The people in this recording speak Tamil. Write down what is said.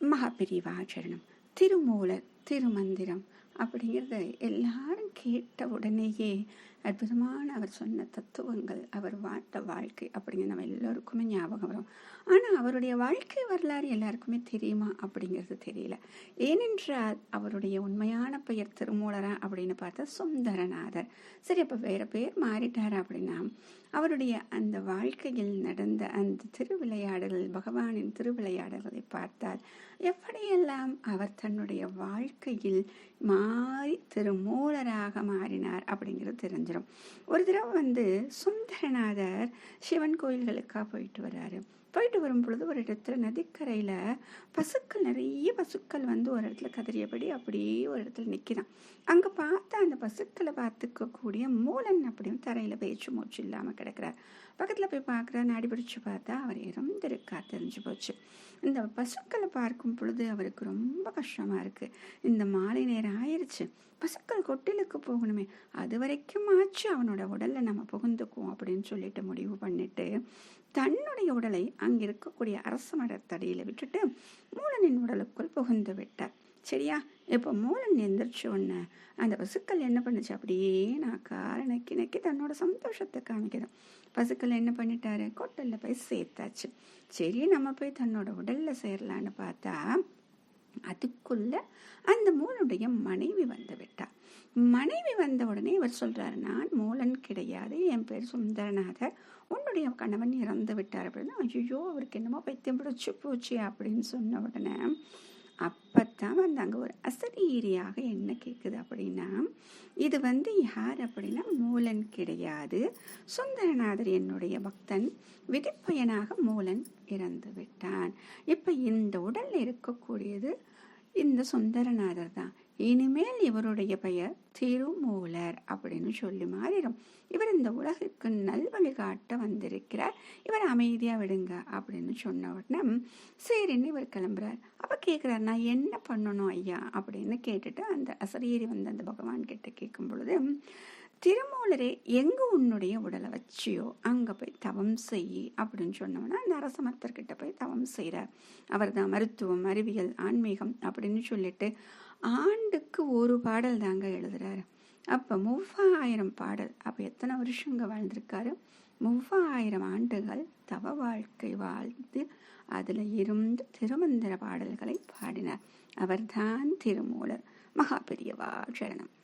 மகாபிரிவா சரணம். திருமூலர் திருமந்திரம் அப்படிங்கிறத எல்லாரும் கேட்ட உடனேயே அற்புதமான அவர் சொன்ன தத்துவங்கள், அவர் வாழ்ந்த வாழ்க்கை அப்படிங்கிறது நம்ம எல்லோருக்குமே ஞாபகம் வரும். ஆனால் அவருடைய வாழ்க்கை வரலாறு எல்லாருக்குமே தெரியுமா அப்படிங்கிறது தெரியல. ஏனென்றால் அவருடைய உண்மையான பெயர் திருமூலரா அப்படின்னு பார்த்தா சுந்தரநாதர். சரி, அப்போ வேற பேர் மாறிட்டாரா அப்படின்னா அவருடைய அந்த வாழ்க்கையில் நடந்த அந்த திருவிளையாடல்கள், பகவானின் திருவிளையாடல்களை பார்த்தால் எப்படியெல்லாம் அவர் தன்னுடைய வாழ்க்கையில் மாறி திருமூலராக மாறினார் அப்படிங்கிறது தெரிஞ்சிடும். ஒரு தடவை சுந்தரநாதர் சிவன் கோயில்களுக்காக போயிட்டு வர்றாரு. போயிட்டு வரும் பொழுது ஒரு இடத்துல நதிக்கரையில் பசுக்கள், நிறைய பசுக்கள் ஒரு இடத்துல கதறியபடி அப்படியே ஒரு இடத்துல நிற்கிறான். அங்கே பார்த்தா அந்த பசுக்களை பார்த்துக்கக்கூடிய மூலன் அப்படின்னு தரையில் பேச்சு மூச்சு இல்லாமல் கிடக்கிறார். பக்கத்தில் போய் பார்க்குறா, நாடி பிடிச்சு பார்த்தா அவர் இறந்திருக்கா தெரிஞ்சு போச்சு. இந்த பசுக்களை பார்க்கும் பொழுது அவருக்கு ரொம்ப கஷ்டமாக இருக்குது. இந்த மாலை நேரம் ஆயிடுச்சு, பசுக்கள் கொட்டிலுக்கு போகணுமே, அது வரைக்கும் ஆச்சு அவனோட உடலில் நம்ம புகுந்துக்குவோம் அப்படின்னு சொல்லிட்டு முடிவு பண்ணிட்டு தன்னுடைய உடலை அங்கே இருக்கக்கூடிய அரச மரத்தடியில் விட்டுட்டு மூலனின் உடலுக்குள் புகுந்து விட்டார். சரியா? இப்போ மூலன் எந்திரிச்ச உடனே அந்த பசுக்கள் என்ன பண்ணுச்சு, அப்படியே நான் காரை நக்கி நக்கி தன்னோட சந்தோஷத்தை காமிக்கிறேன். பசுக்கள் என்ன பண்ணிட்டாரு, கொட்டலில் போய் சேர்த்தாச்சு. சரி, நம்ம போய் தன்னோட உடல்ல சேரலான்னு பார்த்தா அதுக்குள்ள அந்த மூலனுடைய மனைவி வந்து விட்டா. மனைவி வந்த உடனே இவர் சொல்றாரு, நான் மூலன் கிடையாது, என் பேர் சுந்தரநாதர், உன்னுடைய கணவன் இறந்து விட்டார் அப்படின்னா. ஐயோ, அவருக்கு என்னமோ பைத்தியம் பிடிச்சு போச்சு அப்படின்னு சொன்ன உடனே அப்பத்தான் அங்கே ஒரு அசரீரியாக என்ன கேட்குது அப்படின்னா, இது யார் அப்படின்னா மூலன் கிடையாது, சுந்தரநாதர் என்னுடைய பக்தன், விதிப்பயனாக மூலன் இறந்து விட்டான். இப்போ இந்த உடல்ல இருக்கக்கூடியது இந்த சுந்தரநாதர் தான். இனிமேல் இவருடைய பெயர் திருமூலர் அப்படின்னு சொல்லி மாறிடும். இவர் இந்த உலகிற்கு நல்வழி காட்ட வந்திருக்கிறார், இவர் அமைதியா விடுங்க அப்படின்னு சொன்ன உடனே சரின்னு இவர் கிளம்புறார். அப்ப கேட்கிறார், நான் என்ன பண்ணணும் ஐயா அப்படின்னு கேட்டுட்டு அந்த அசரீரி அந்த பகவான் கிட்ட கேட்கும் பொழுது, திருமூலரே எங்க உன்னுடைய உடலை வச்சியோ அங்க போய் தவம் செய் அப்படின்னு சொன்னோம்னா அந்த அரசமர்த்தர்கிட்ட போய் தவம் செய்கிறார். அவர் தான் மருத்துவம், அறிவியல், ஆன்மீகம் அப்படின்னு சொல்லிட்டு ஆண்டுக்கு ஒரு பாடல் தாங்க எழுதுறாரு. அப்ப 3000 பாடல். அப்ப எத்தனை வருஷங்க வாழ்ந்திருக்காரு? 3000 ஆண்டுகள் தவ வாழ்க்கை வாழ்ந்து அதுல இருந்து திருமந்திர பாடல்களை பாடினார். அவர்தான் திருமூலர். மகாபெரியவா சரணம்.